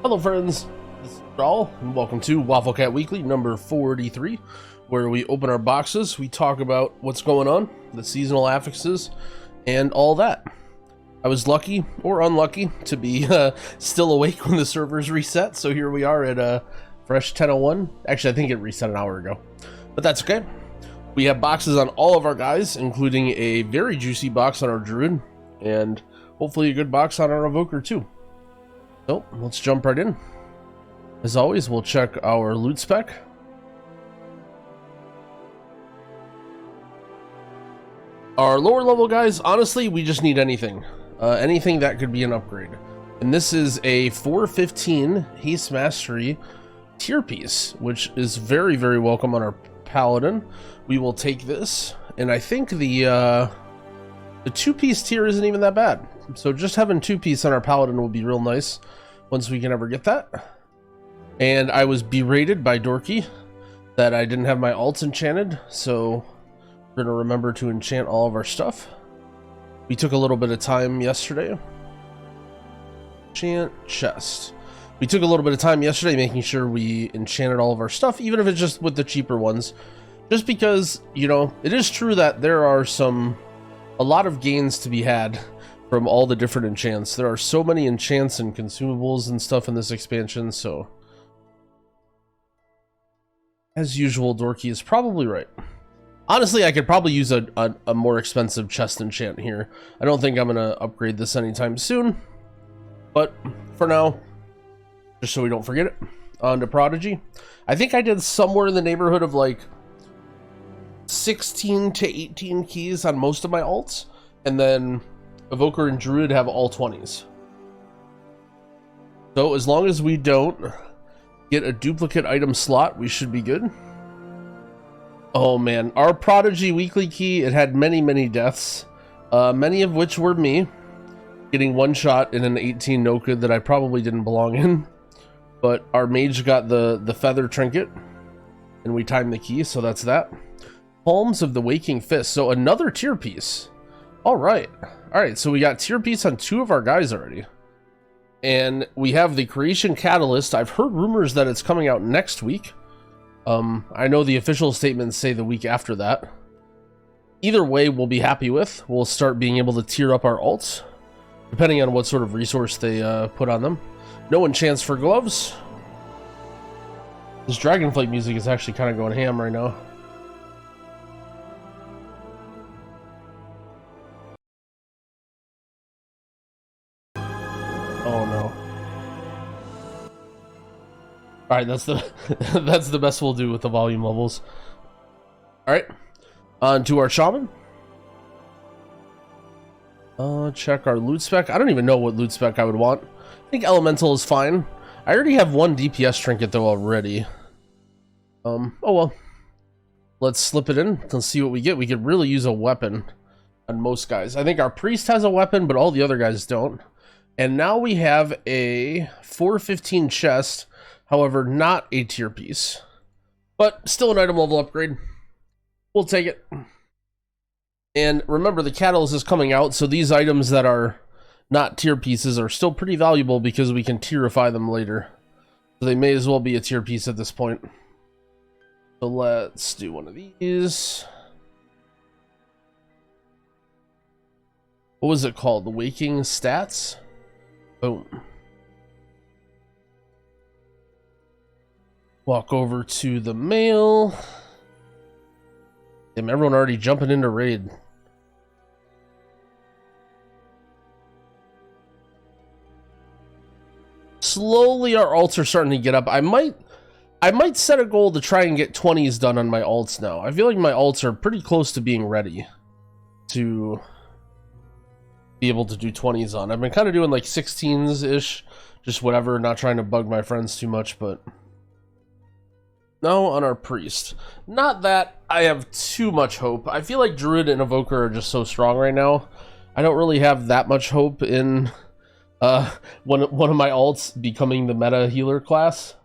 Hello friends, this is Raul, and welcome to Wafflecat Weekly number 43, where we open our boxes, we talk about what's going on, the seasonal affixes, and all that. I was lucky, or unlucky, to be still awake when the servers reset, so here we are at fresh 10:01. Actually, I think it reset an hour ago, but that's okay. We have boxes on all of our guys, including a very juicy box on our Druid, and hopefully a good box on our Evoker too. So let's jump right in. As always, we'll check our loot spec. Our lower level guys, honestly, we just need anything. Anything that could be an upgrade. And this is a 415 Haste Mastery tier piece, which is very, very welcome on our Paladin. We will take this, and I think the two-piece tier isn't even that bad. So just having two-piece on our Paladin will be real nice once we can ever get that. And I was berated by Dorky that I didn't have my alts enchanted, so we're gonna remember to enchant all of our stuff. We took a little bit of time yesterday. Enchant chest. We took a little bit of time yesterday making sure we enchanted all of our stuff, even if it's just with the cheaper ones. Just because, you know, it is true that there are a lot of gains to be had from all the different enchants. There are so many enchants and consumables and stuff in this expansion, so as usual, Dorky is probably right. Honestly, I could probably use a more expensive chest enchant here. I don't think I'm gonna upgrade this anytime soon, but for now, just so we don't forget it, on to Prodigy. I think I did somewhere in the neighborhood of like 16 to 18 keys on most of my alts, and then Evoker and Druid have all 20s. So as long as we don't get a duplicate item slot, we should be good. Oh man, our Prodigy weekly key, it had many deaths, many of which were me getting one shot in an 18 no good that I probably didn't belong in. But our mage got the feather trinket, and we timed the key, so that's that. Palms of the Waking Fist, so another tier piece. All right, so we got tier piece on 2 of our guys already. And we have the Creation Catalyst. I've heard rumors that it's coming out next week. I know the official statements say the week after that. Either way, we'll be happy with. We'll start being able to tier up our alts, depending on what sort of resource they put on them. No enchants for gloves. This Dragonflight music is actually kind of going ham right now. Oh no. Alright, that's the best we'll do with the volume levels. Alright. On to our Shaman. Check our loot spec. I don't even know what loot spec I would want. I think Elemental is fine. I already have one DPS trinket though already. Oh well. Let's slip it in. Let's see what we get. We could really use a weapon on most guys. I think our priest has a weapon, but all the other guys don't. And now we have a 415 chest, however, not a tier piece, but still an item level upgrade. We'll take it. And remember, the catalyst is coming out, so these items that are not tier pieces are still pretty valuable because we can tierify them later. So they may as well be a tier piece at this point. So let's do one of these. What was it called? The Waking Stats? Boom. Walk over to the mail. Damn, everyone already jumping into raid. Slowly our alts are starting to get up. I might set a goal to try and get 20s done on my alts now. I feel like my alts are pretty close to being ready to be able to do 20s on. I've been kind of doing like 16s-ish, just whatever, not trying to bug my friends too much, but no, on our priest. Not that I have too much hope. I feel like Druid and Evoker are just so strong right now. I don't really have that much hope in one of my alts becoming the meta healer class.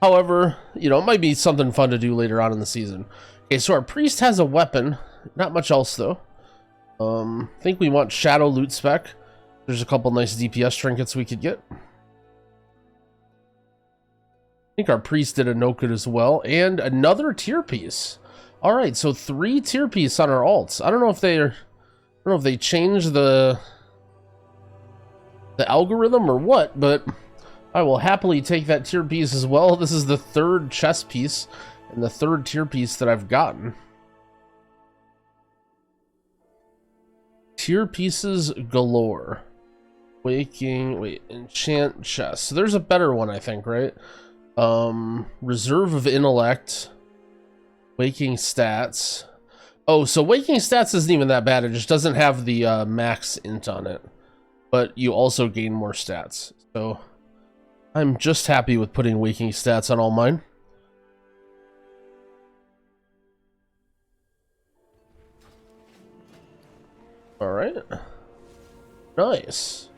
However, you know, it might be something fun to do later on in the season. Okay, so our priest has a weapon. Not much else, though. I think we want Shadow loot spec. There's a couple nice DPS trinkets we could get. think our priest did a no good as well, and another tier piece. All right, so 3 tier piece on our alts. I don't know if they changed the algorithm or what, but I will happily take that tier piece as well. This is the 3rd chest piece and the 3rd tier piece that I've gotten. Tier pieces galore. Enchant chest. So there's a better one, I think, right? Reserve of intellect. Waking stats. Oh, so waking stats isn't even that bad. It just doesn't have the max int on it. But you also gain more stats. So I'm just happy with putting waking stats on all mine. All right. Nice.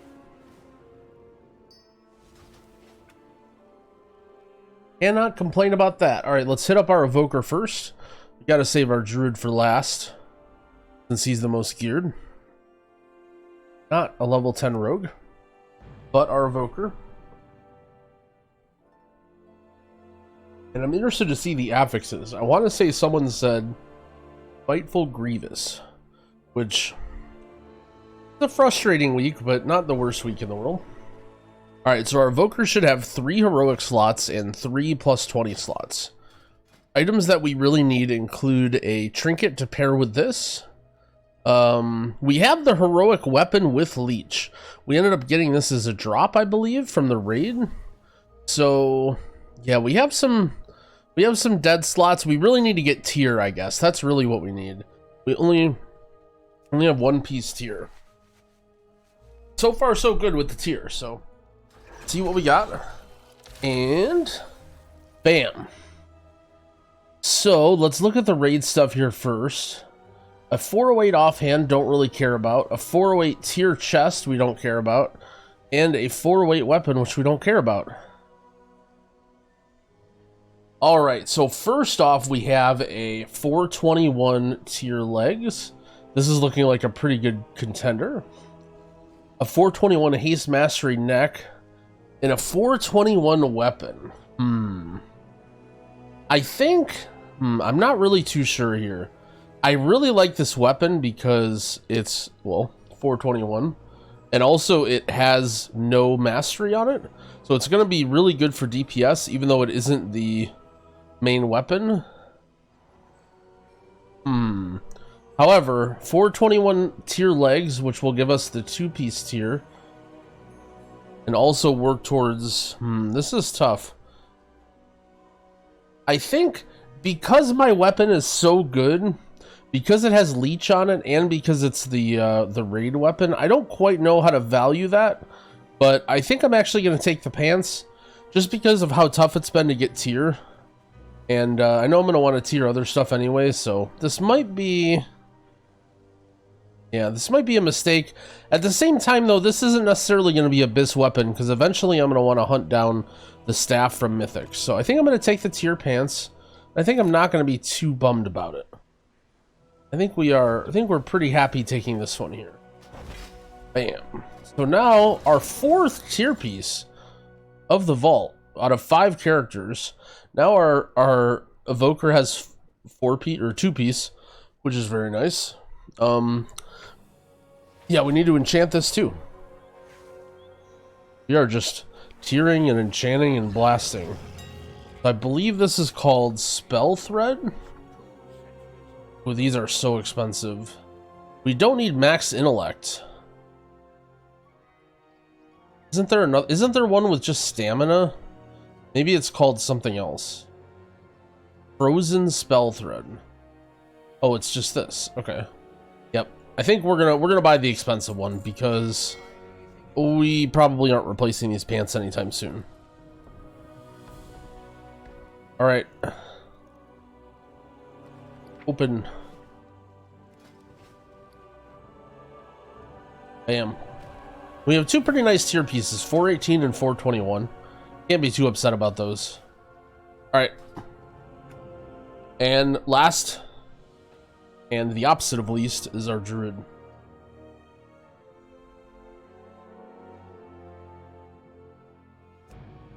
Cannot complain about that. All right, let's hit up our evoker first. We got to save our druid for last, since he's the most geared. Not a level 10 rogue, but our evoker. And I'm interested to see the affixes. I want to say someone said Spiteful Grievous, which is a frustrating week, but not the worst week in the world. Alright, so our evoker should have 3 heroic slots and 3 plus 20 slots. Items that we really need include a trinket to pair with this. We have the heroic weapon with leech. We ended up getting this as a drop, I believe, from the raid. So yeah, we have some dead slots. We really need to get tier, I guess. That's really what we need. We only have 1 piece tier. So far so good with the tier, so see what we got, and bam. So let's look at the raid stuff here first. A 408 offhand, don't really care about. A 408 tier chest, we don't care about. And a 408 weapon, which we don't care about. Alright, so first off, we have a 421 tier legs. This is looking like a pretty good contender. A 421 haste mastery neck. And a 421 weapon. I think... I'm not really too sure here. I really like this weapon because it's, well, 421. And also it has no mastery on it. So it's going to be really good for DPS, even though it isn't the main weapon. However, 421 tier legs, which will give us the 2-piece tier. And also work towards... this is tough. I think because my weapon is so good, because it has leech on it, and because it's the raid weapon, I don't quite know how to value that. But I think I'm actually going to take the pants, just because of how tough it's been to get tier. And I know I'm going to want to tier other stuff anyway, so this might be... yeah, this might be a mistake. At the same time, though, this isn't necessarily going to be a Abyss weapon, because eventually I'm going to want to hunt down the staff from Mythic. So I think I'm going to take the tier pants. I think I'm not going to be too bummed about it. I think we're pretty happy taking this one here. Bam. So now our 4th tier piece of the vault out of 5 characters. Now our evoker has 4-piece or 2-piece, which is very nice. Yeah, we need to enchant this too. We are just tiering and enchanting and blasting. I believe this is called Spell Thread. Oh, these are so expensive. We don't need max intellect. Isn't there one with just stamina? Maybe it's called something else. Frozen Spell Thread. Oh, it's just this. Okay. Yep. I think we're gonna buy the expensive one because we probably aren't replacing these pants anytime soon. All right. Open. Bam. We have 2 pretty nice tier pieces, 418 and 421. Can't be too upset about those. All right. And last, and the opposite of least, is our druid.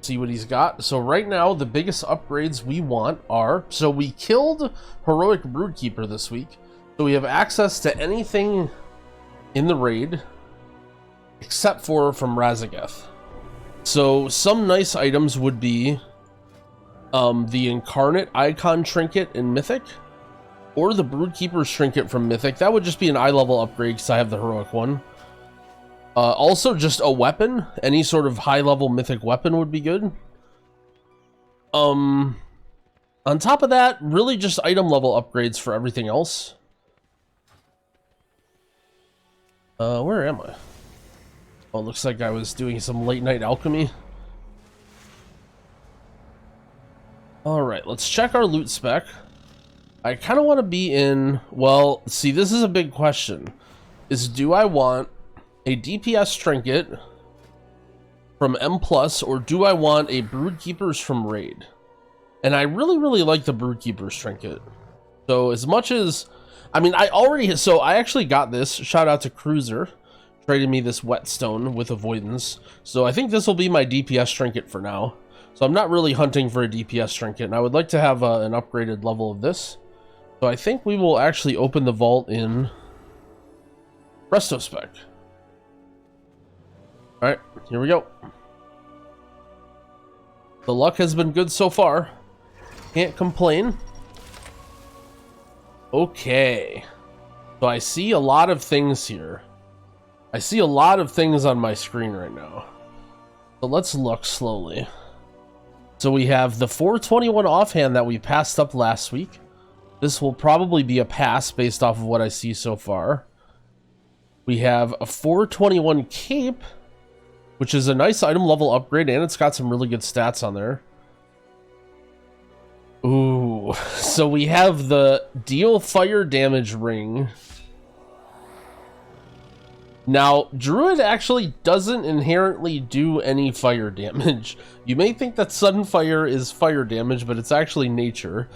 See what he's got. So right now, the biggest upgrades we want are... So we killed Heroic Broodkeeper this week. So we have access to anything in the raid, except for from Razageth. So some nice items would be the Incarnate Icon Trinket in Mythic, or the Broodkeeper's Trinket from Mythic. That would just be an eye level upgrade because I have the Heroic one. Also, just a weapon. Any sort of high-level mythic weapon would be good. On top of that, really just item level upgrades for everything else. Where am I? Oh, it looks like I was doing some late-night alchemy. Alright, let's check our loot spec. I kind of want to be in... Well, see, this is a big question. Do I want a DPS trinket from M+, or do I want a Broodkeeper's from Raid? And I really like the Broodkeeper's trinket. So as much as... I mean, So I actually got this. Shout out to Cruiser. Traded me this whetstone with avoidance. So I think this will be my DPS trinket for now. So I'm not really hunting for a DPS trinket. And I would like to have an upgraded level of this. So I think we will actually open the vault in Presto Spec. Alright, here we go. The luck has been good so far. Can't complain. Okay. So I see a lot of things here. I see a lot of things on my screen right now. So let's look slowly. So we have the 421 offhand that we passed up last week. This will probably be a pass based off of what I see so far. We have a 421 cape, which is a nice item level upgrade, and it's got some really good stats on there. Ooh, so we have the deal fire damage ring. Now, Druid actually doesn't inherently do any fire damage. You may think that sudden fire is fire damage, but it's actually nature.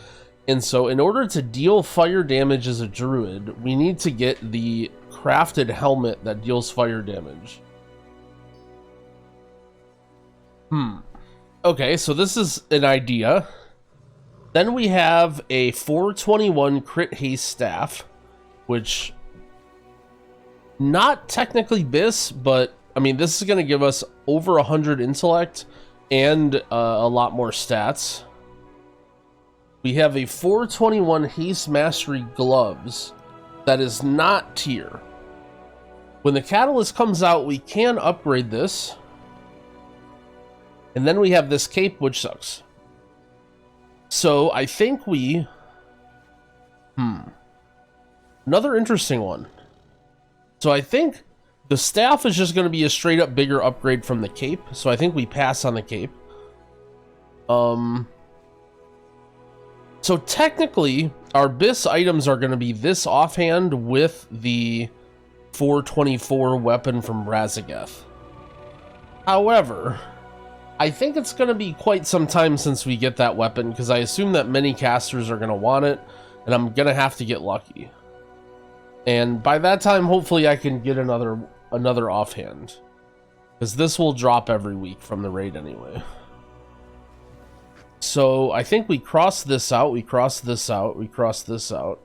And so in order to deal fire damage as a Druid, we need to get the crafted helmet that deals fire damage. Okay, so this is an idea. Then we have a 421 crit haste staff, which not technically bis, but I mean this is going to give us over 100 intellect and a lot more stats. We have a 421 haste mastery gloves that is not tier. When the catalyst comes out, we can upgrade this. And then we have this cape, which sucks. So I think we... Another interesting one. So I think the staff is just going to be a straight up bigger upgrade from the cape. So I think we pass on the cape. So technically, our BIS items are going to be this offhand with the 424 weapon from Razageth. However, I think it's going to be quite some time since we get that weapon, because I assume that many casters are going to want it, and I'm going to have to get lucky. And by that time, hopefully I can get another offhand, because this will drop every week from the raid anyway. So I think we cross this out, we cross this out, we cross this out.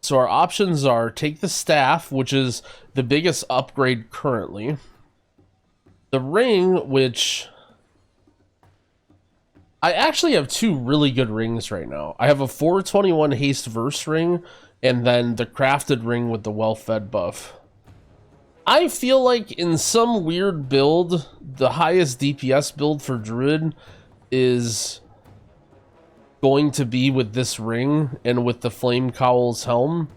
So our options are take the staff, which is the biggest upgrade currently. The ring, which I actually have two really good rings right now. I have a 421 haste verse ring, and then the crafted ring with the well-fed buff. I feel like in some weird build, the highest DPS build for Druid is going to be with this ring and with the Flame Cowl's helm.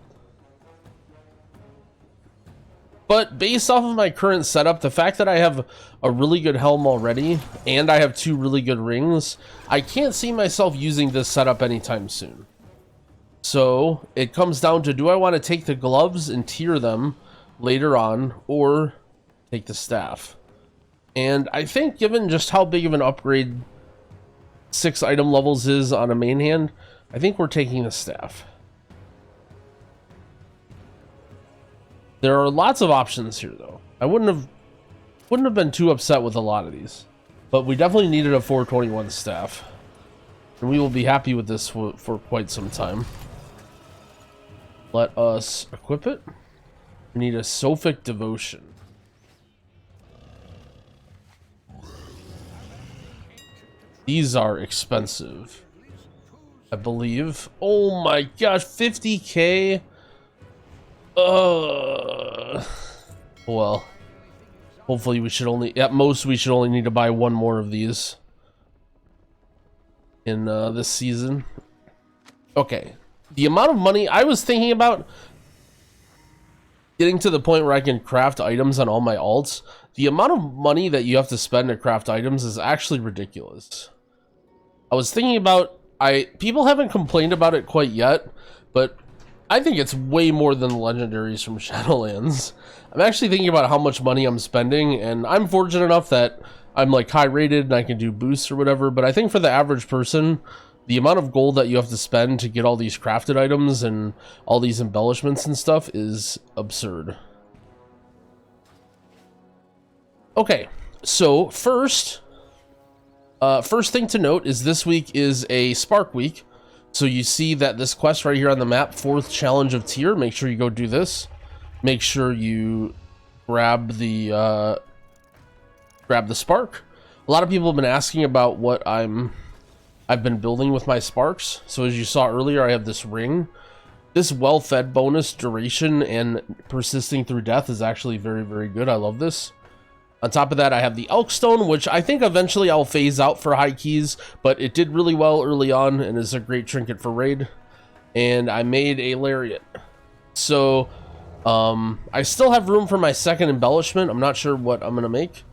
But based off of my current setup, the fact that I have a really good helm already and I have two really good rings, I can't see myself using this setup anytime soon. So it comes down to, do I want to take the gloves and tier them later on, or take the staff? And I think given just how big of an upgrade 6 item levels is on a main hand, I think we're taking the staff. There are lots of options here though. I wouldn't have been too upset with a lot of these. but we definitely needed a 421 staff. And we will be happy with this for quite some time. Let us equip it. We need a Sophic Devotion. These are expensive, I believe. Oh my gosh, 50k? Well, hopefully we should only, at most we should only need to buy one more of these in this season. Okay, the amount of money I was thinking about getting to the point where I can craft items on all my alts. The amount of money that you have to spend to craft items is actually ridiculous. I was thinking about, people haven't complained about it quite yet, but I think it's way more than the legendaries from Shadowlands. I'm actually thinking about how much money I'm spending, and I'm fortunate enough that I'm like high rated and I can do boosts or whatever, but I think for the average person, the amount of gold that you have to spend to get all these crafted items and all these embellishments and stuff is absurd. Okay, so first thing to note is this week is a Spark week. So you see that this quest right here on the map, 4th challenge of tier, make sure you go do this. Make sure you grab the spark. A lot of people have been asking about what I've been building with my sparks. So as you saw earlier, I have this ring. This well-fed bonus duration and persisting through death is actually very, very good. I love this. On top of that, I have the elk stone, which I think eventually I'll phase out for high keys, but it did really well early on and is a great trinket for raid. And I made a lariat. So I still have room for my second embellishment. I'm not sure what I'm gonna make.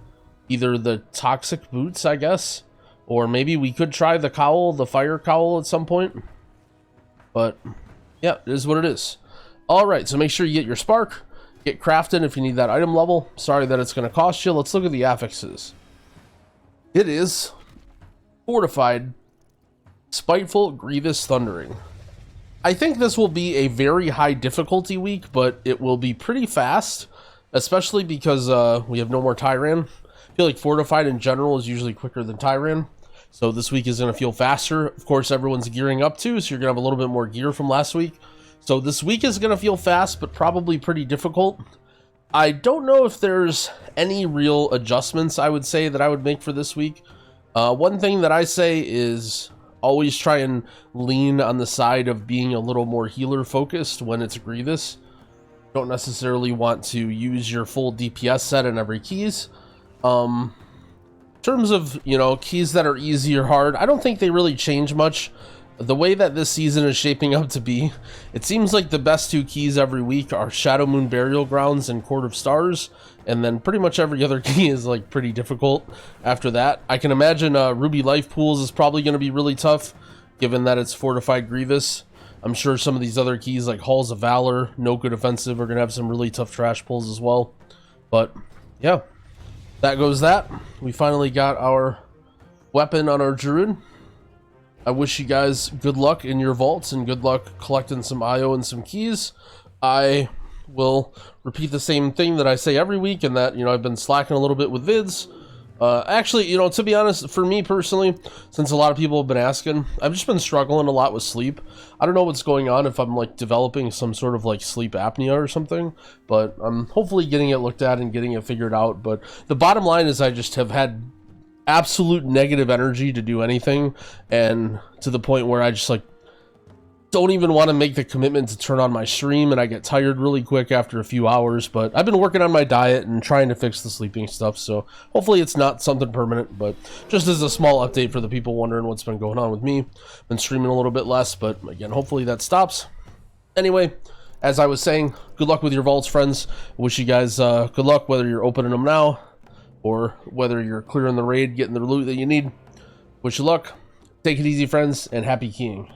Either the toxic boots, I guess, or maybe we could try the cowl, the fire cowl at some point. But yeah, it is what it is. All right, so make sure you get your spark. Get crafted if you need that item level. Sorry that it's going to cost you. Let's look at the affixes. It is Fortified, Spiteful, Grievous, Thundering. I think this will be a very high difficulty week, but it will be pretty fast, especially because we have no more Tyran. I feel like Fortified in general is usually quicker than Tyran, so this week is going to feel faster. Of course, everyone's gearing up too, so you're going to have a little bit more gear from last week. So this week is going to feel fast, but probably pretty difficult. I don't know if there's any real adjustments I would say that I would make for this week. One thing that I say is always try and lean on the side of being a little more healer focused when it's Grievous. Don't necessarily want to use your full DPS set in every keys. In terms of, you know, keys that are easy or hard, I don't think they really change much. The way that this season is shaping up to be, it seems like the best 2 keys every week are Shadow Moon Burial Grounds and Court of Stars, and then pretty much every other key is like pretty difficult after that. I can imagine Ruby Life Pools is probably going to be really tough, given that it's Fortified Grievous. I'm sure some of these other keys like Halls of Valor, No Good Offensive, are going to have some really tough trash pulls as well. But yeah, that goes that. We finally got our weapon on our Druid. I wish you guys good luck in your vaults and good luck collecting some IO and some keys. I will repeat the same thing that I say every week, and that, you know, I've been slacking a little bit with vids. Actually, you know, to be honest, for me personally, since a lot of people have been asking, I've just been struggling a lot with sleep. I don't know what's going on, if I'm like developing some sort of like sleep apnea or something, but I'm hopefully getting it looked at and getting it figured out. But the bottom line is I just have had absolute negative energy to do anything, and to the point where I just like don't even want to make the commitment to turn on my stream, and I get tired really quick after a few hours. But I've been working on my diet and trying to fix the sleeping stuff, so hopefully it's not something permanent. But just as a small update for the people wondering what's been going on with me, been streaming a little bit less, but again, hopefully that stops. Anyway, as I was saying, good luck with your vaults, friends. Wish you guys good luck, whether you're opening them now or whether you're clearing the raid, getting the loot that you need. Wish you luck. Take it easy, friends, and happy keying.